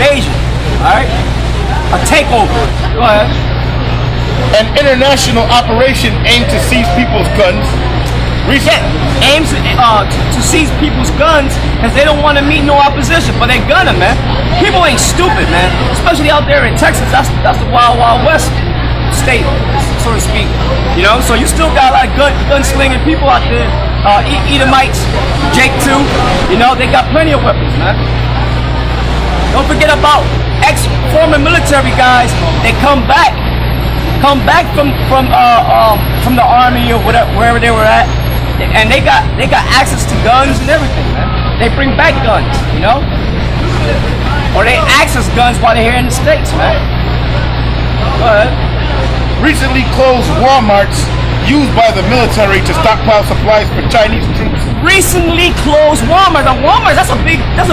invasion, all right? A takeover. Go ahead. An international operation aimed to seize people's guns. Aims to seize people's guns because they don't want to meet no opposition, but they're gonna, man. People ain't stupid, man. Especially out there in Texas. That's the wild, wild west state, so to speak. You know, so you still got a lot of gunslinging people out there. Edomites, Jade 2. You know, they got plenty of weapons, man. Don't forget about ex-former military guys. They come back from the army or whatever, wherever they were at. And they got access to guns and everything, man. They bring back guns, you know? Or they access guns while they're here in the States, man. Go ahead. Recently closed Walmarts used by the military to stockpile supplies for Chinese troops. Recently closed Walmart. Now Walmart, that's a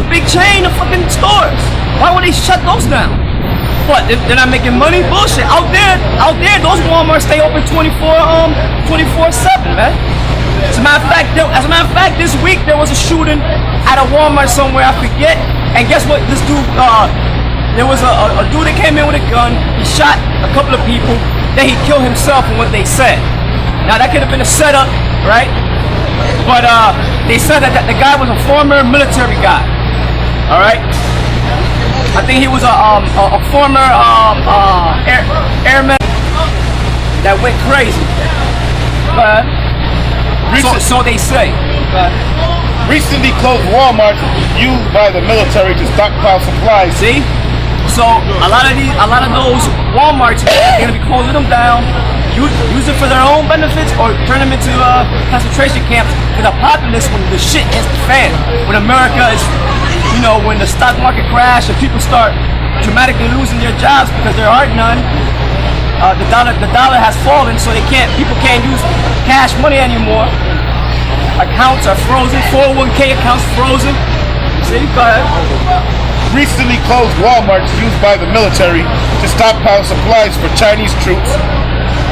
big chain of fucking stores. Why would they shut those down? What? They're not making money? Bullshit. Out there, those Walmarts stay open 24/7, man. As a matter of fact, this week there was a shooting at a Walmart somewhere, I forget. And guess what? This dude, there was a dude that came in with a gun. He shot a couple of people. Then he killed himself from what they said. Now that could have been a setup, right? But they said that the guy was a former military guy. All right. I think he was a former airman that went crazy. But so they say. Recently closed Walmart used by the military to stockpile supplies. See? So a lot of those Walmarts, they're gonna be closing them down, use it for their own benefits, or turn them into concentration camps for the populace when the shit hits the fan. When America is, you know, when the stock market crash and people start dramatically losing their jobs because there are none. The dollar has fallen, so people can't use cash money anymore. Accounts are frozen, 401k accounts frozen. See, go ahead. Recently closed Walmarts used by the military to stockpile supplies for Chinese troops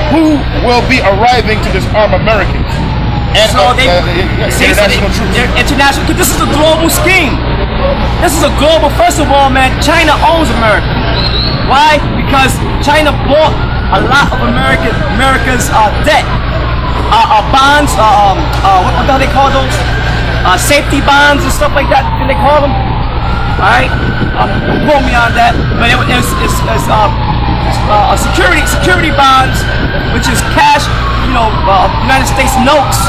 who will be arriving to disarm Americans. And international troops. International, because this is a global scheme. This is a global, first of all, man, China owns America. Why? Because China bought a lot of America's debt. Bonds, what the hell they call those? Safety bonds and stuff like that, they call them. Alright? Quote me on that. But it's security bonds, which is cash, you know, United States notes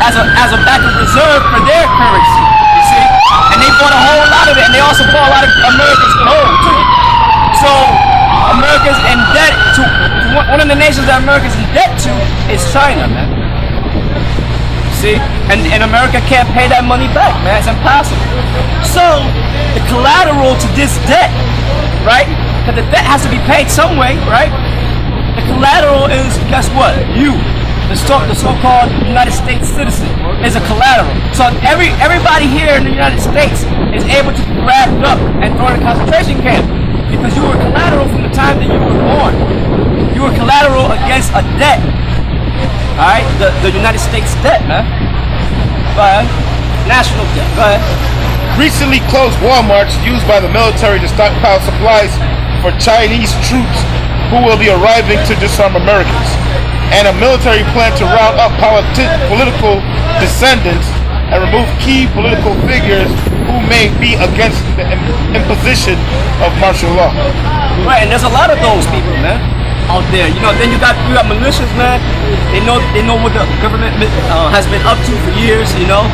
as a backup reserve for their currency. You see? And they bought a whole lot of it, and they also bought a lot of America's gold too. So America's in debt to one of the nations that America's in debt to is China, man. See? And America can't pay that money back, man. It's impossible. So the collateral to this debt, right? Because the debt has to be paid some way, right? The collateral is, guess what? You, the so-called United States citizen, is a collateral. So everybody here in the United States is able to be wrapped up and thrown in a concentration camp because you were collateral from the time that you were born. You were collateral against a debt. All right, the United States debt, man. Go ahead. National debt. Go ahead. Recently closed Walmarts used by the military to stockpile supplies for Chinese troops who will be arriving to disarm Americans, and a military plan to round up political descendants and remove key political figures who may be against the imposition of martial law. Right, and there's a lot of those people, man, out there. You know, then you got militias, man. They know what the government has been up to for years, you know,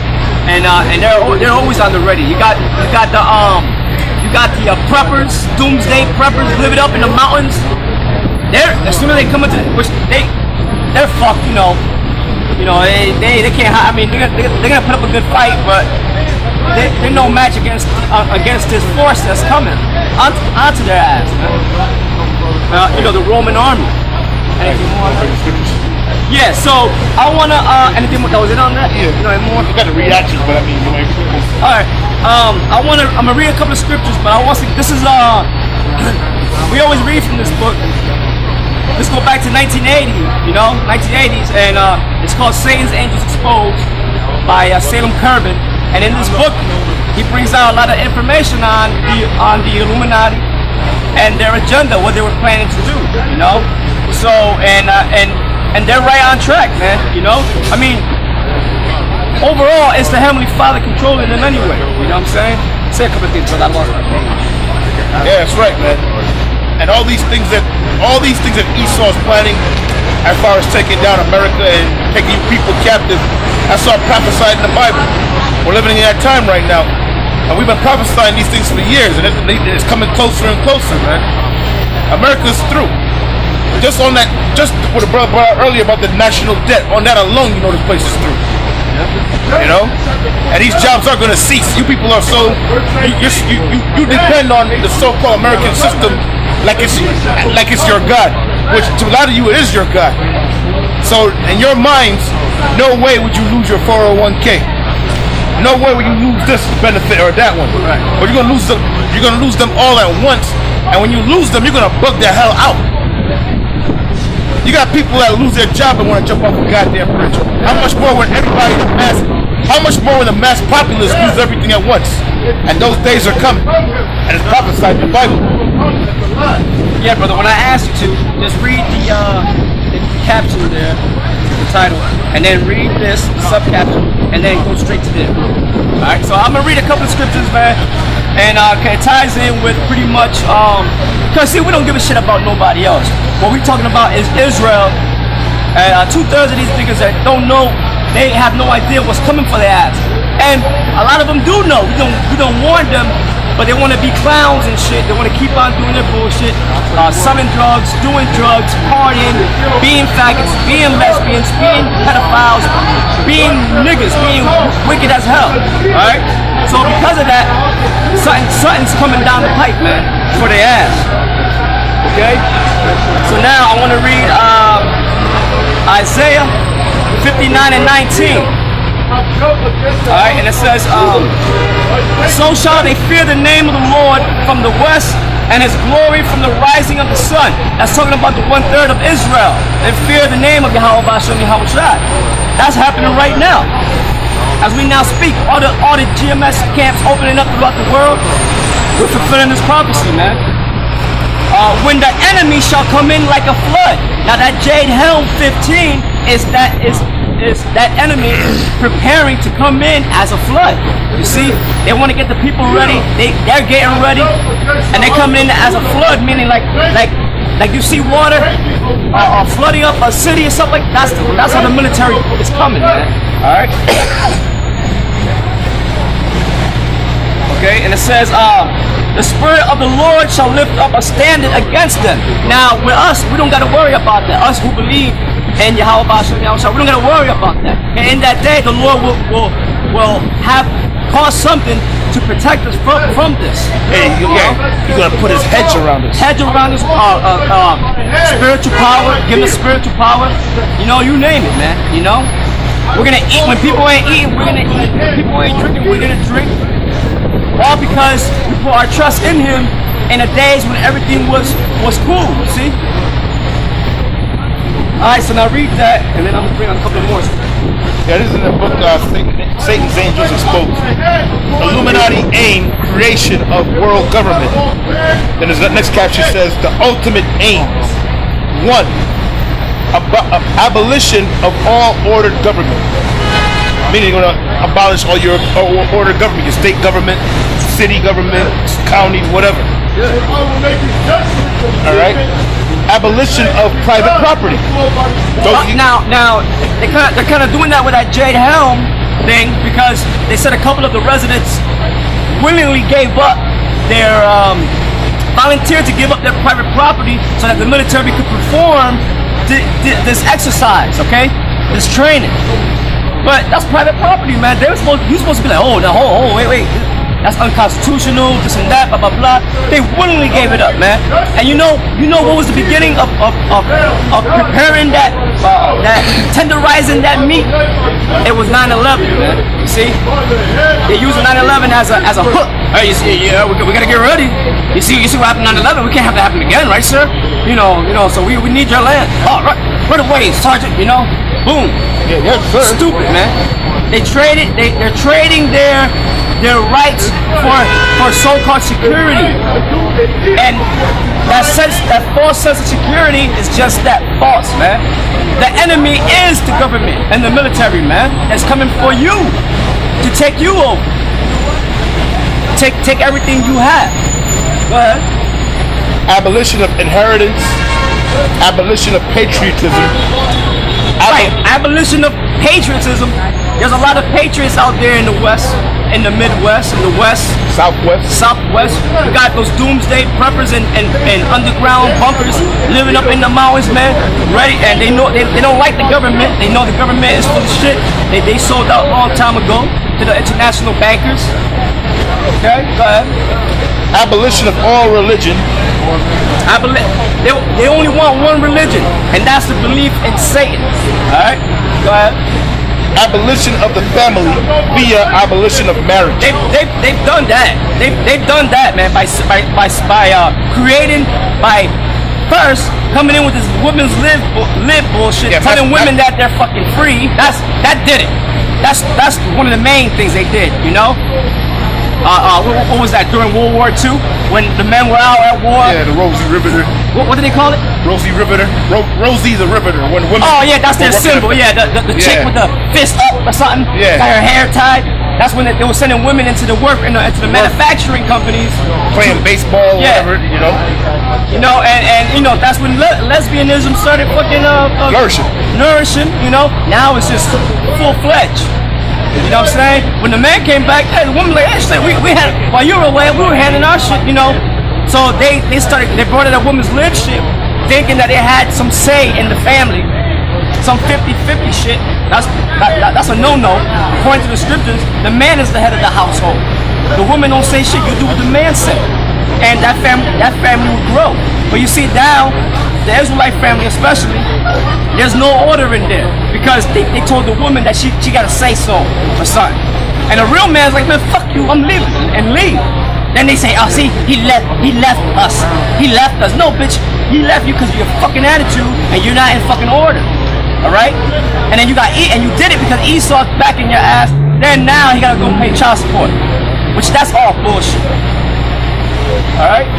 and they're always on the ready. You got the preppers, doomsday preppers, living up in the mountains. As soon as they come into, which they're fucked, you know, they can't. I mean, they're gonna put up a good fight, but they're no match against this force that's coming onto their ass, man. You know, the Roman army. Anything more? Yeah. So I wanna anything more? That was it on that? Yeah. You know, any more? You got the reactions, but I mean, you know. All right. I'm gonna read a couple of scriptures, but I want to. This is we always read from this book. Let's go back to 1980, you know, 1980s, and it's called Satan's Angels Exposed by Salem Kerbin. And in this book, he brings out a lot of information on the Illuminati and their agenda, what they were planning to do, you know. So and they're right on track, man. You know, I mean, overall, it's the Heavenly Father controlling them anyway. You know what I'm saying? Say a couple of things, but I lost my page. Yeah, that's right, man. And all these things that Esau's planning, as far as taking down America and taking people captive, that's all prophesied in the Bible. We're living in that time right now, and we've been prophesying these things for years, and it's coming closer and closer, man. America's through. Just on that, just what the brother brought out earlier about the national debt, on that alone, you know this place is through. You know, and these jobs are going to cease. You people are so you depend on the so-called American system like it's your God, which to a lot of you it is your God. So in your minds, no way would you lose your 401k. No way would you lose this benefit or that one. Right. But you're gonna lose them. You're gonna lose them all at once. And when you lose them, you're gonna bug the hell out. You got people that lose their job and want to jump off a goddamn bridge. How much more when the mass populace lose everything at once? And those days are coming. And it's prophesied in the Bible. Yeah, brother. When I asked you to, just read the caption there, the title, and then read this subcaption, and then go straight to there. All right. So I'm gonna read a couple of scriptures, man, and it ties in with pretty much because see, we don't give a shit about nobody else. What we're talking about is Israel, and 2/3 of these niggas that don't know, they have no idea what's coming for their ass. And a lot of them do know. We don't warn them, but they want to be clowns and shit. They want to keep on doing their bullshit, selling drugs, doing drugs, partying, being faggots, being lesbians, being pedophiles, being niggas, being wicked as hell. All right. So because of that, something's coming down the pipe, man, for their ass. Okay. So now I want to read Isaiah 59 and 19. Alright, and it says, so shall they fear the name of the Lord from the west, and his glory from the rising of the sun. That's talking about the 1/3 of Israel. They fear the name of Yahweh Bashem Yahweh Shai. That's happening right now. As we now speak, all the GMS camps opening up throughout the world, we're fulfilling this prophecy, man. When the enemy shall come in like a flood. Now that Jade Helm 15 is that enemy preparing to come in as a flood. You see, they want to get the people ready. They're getting ready, and they're coming in as a flood, meaning like you see water flooding up a city or something. That's how the military is coming, man. All right. Okay, and it says, the Spirit of the Lord shall lift up a standard against them. Now, with us, we don't got to worry about that. Us who believe in Yahweh Bashem Yahweh Shai, we don't got to worry about that. And in that day, the Lord will have caused something to protect us from this. Hey, he's gonna put his hedge around us. Hedge around us, spiritual power, give us spiritual power. You know, you name it, man. You know, we're gonna eat when people ain't eating. We're gonna eat when people ain't drinking. We're gonna drink. All because we put our trust in Him in the days when everything was cool. See. All right, so now read that, and then I'm gonna bring on a couple more. That is in the book Satan's Angels Exposed. Illuminati aim, creation of world government. Then the next caption says, the ultimate aim. 1. Abolition of all ordered government. Meaning you're going to abolish all your ordered government, your state government, city government, counties, whatever. All right. Abolition of private property. Now they're kind of doing that with that Jade Helm thing because they said a couple of the residents willingly gave up their volunteered to give up their private property so that the military could perform this exercise, okay, this training. But that's private property, man. You're supposed to be like, oh, no, wait. That's unconstitutional, this and that, blah, blah, blah. They willingly gave it up, man. And you know what was the beginning of preparing that tenderizing that meat? It was 9/11, man. You see? They used 9/11 as a hook. Hey, you see, yeah, we gotta get ready. You see what happened 9/11? We can't have that happen again, right, sir? You know, so we need your land. Oh, right away, Sergeant, boom. Yeah, yes, sir. Stupid, man. They're trading their their rights for so-called security. And that false sense of security is just that, false, man. The enemy is the government and the military, man. It's coming for you to take you over. Take everything you have. Go ahead. Abolition of inheritance, abolition of patriotism. Right, abolition of patriotism. There's a lot of patriots out there in the West, in the Midwest, in the West, Southwest. We got those doomsday preppers and underground bunkers living up in the mountains, man. Ready, and they know they don't like the government. They know the government is full of shit. They sold out a long time ago to the international bankers. Okay, go ahead. Abolition of all religion. They only want one religion, and that's the belief in Satan. All right, go ahead. Abolition of the family via abolition of marriage. They've done that. They've done that, man, by creating, by first coming in with this women's lib bullshit, telling women that they're fucking free. That did it. That's one of the main things they did, you know. What was that during World War II when the men were out at war? Yeah, the Rosie Riveter. What did they call it? Rosie Riveter. Rosie the Riveter. When women. Oh yeah, that's their symbol. Yeah, the chick with the fist up or something. Yeah. Got her hair tied. That's when they were sending women into the work into the manufacturing companies. Playing baseball, yeah. Whatever, you know. You know, and you know that's when lesbianism started fucking nourishing. You know, now it's just full fledged. You know what I'm saying? When the man came back, hey, the woman like, hey, shit, we had, while you were away, we were handling our shit, you know. So they brought in a woman's lib shit, thinking that they had some say in the family, some 50-50 shit. That's a no-no. According to the scriptures, the man is the head of the household. The woman don't say shit. You do what the man say, and that family will grow. But you see now, the Israelite family especially, there's no order in there because they told the woman that she gotta say so or something. And a real man's like, man, fuck you, I'm leaving, and leave. Then they say, oh, see, he left us. He left us. No, bitch, he left you because of your fucking attitude and you're not in fucking order. All right? And then you did it because Esau's back in your ass. Then now he gotta go pay child support, which that's all bullshit. All right?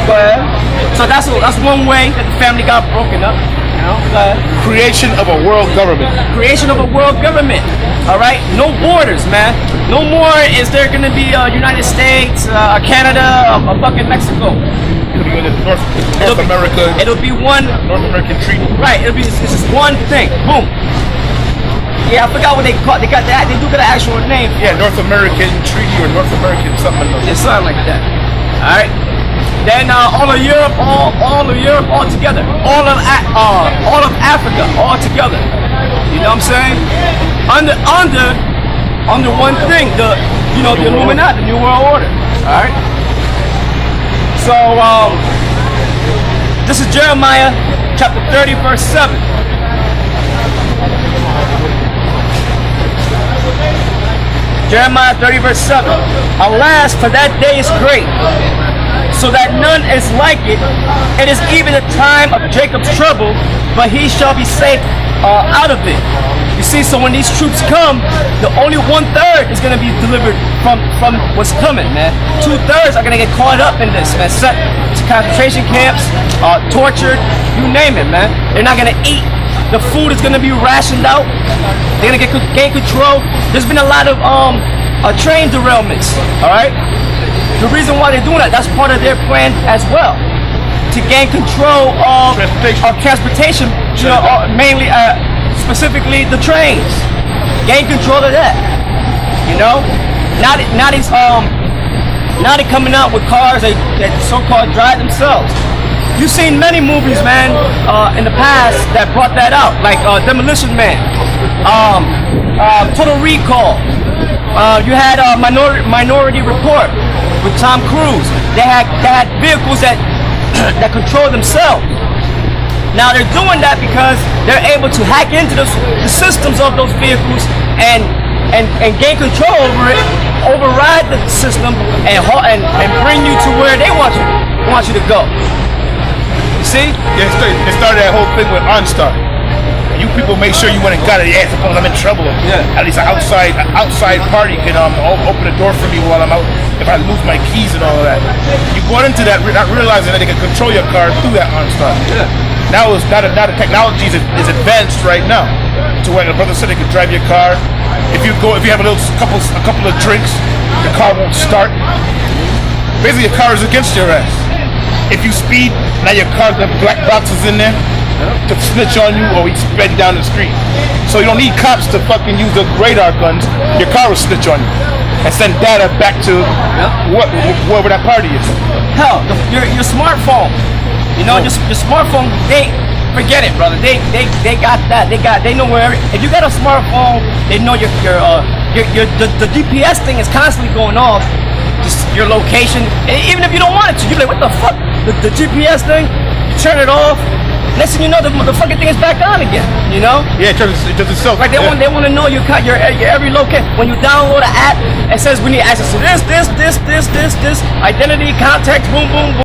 Go ahead. So that's one way that the family got broken up. You know? Go ahead. Creation of a world government. Creation of a world government. All right? No borders, man. No more is there going to be a United States, Canada, a fucking Mexico. It'll be in North America. It'll be one North American treaty. Right. It's just one thing. Boom. Yeah, I forgot what they call. They got that. They do got an actual name. Yeah, North American treaty or North American something. It's something like that. All right. Then all of Europe, all together. All of Africa, all together. You know what I'm saying? Under one thing, the Illuminati, the New World Order. All right. So this is Jeremiah chapter 30, verse 7. Jeremiah 30, verse 7. Alas, for that day is great, so that none is like it. It is even the time of Jacob's trouble, but he shall be safe out of it. You see, so when these troops come, the only 1/3 is going to be delivered from what's coming, man. 2/3 are going to get caught up in this, man. Sent to concentration camps, tortured, you name it, man. They're not going to eat. The food is going to be rationed out. They're going to gain control. There's been a lot of train derailments, all right? The reason why they're doing that, that's part of their plan as well, to gain control of transportation, you know, mainly, specifically the trains. Gain control of that, you know? Now they're coming out with cars that so-called drive themselves. You've seen many movies, man, in the past that brought that out, like Demolition Man, Total Recall. You had Minority Report with Tom Cruise. They had vehicles that control themselves. Now they're doing that because they're able to hack into the systems of those vehicles and gain control over it, override the system, and bring you to where they want you to go. You see? Yeah, they started that whole thing with OnStar. You people make sure you went and got it. Yeah, suppose I'm in trouble. Yeah. At least an outside party can open the door for me while I'm out if I lose my keys and all of that. You go into that not realizing that they can control your car through that OnStar. Yeah. Now the technology is advanced right now to where the brother said they could drive your car. If you have a couple of drinks, your car won't start. Basically, your car is against your ass. If you speed, now your car's got black boxes in there to snitch on you or he sped down the street. So you don't need cops to fucking use the radar guns. Your car will snitch on you and send data back to wherever that party is. Hell, your smartphone. You know, your smartphone. Forget it, brother. They got that. They know where. If you got a smartphone, they know the GPS thing is constantly going off. Just your location, and even if you don't want it to, you're like, what the fuck? The GPS thing, you turn it off. Next thing you know, the fucking thing is back on again. You know? Yeah, it does itself. Like they want to know your every location. When you download an app, it says we need access to this, identity, contacts, boom, boom, boom.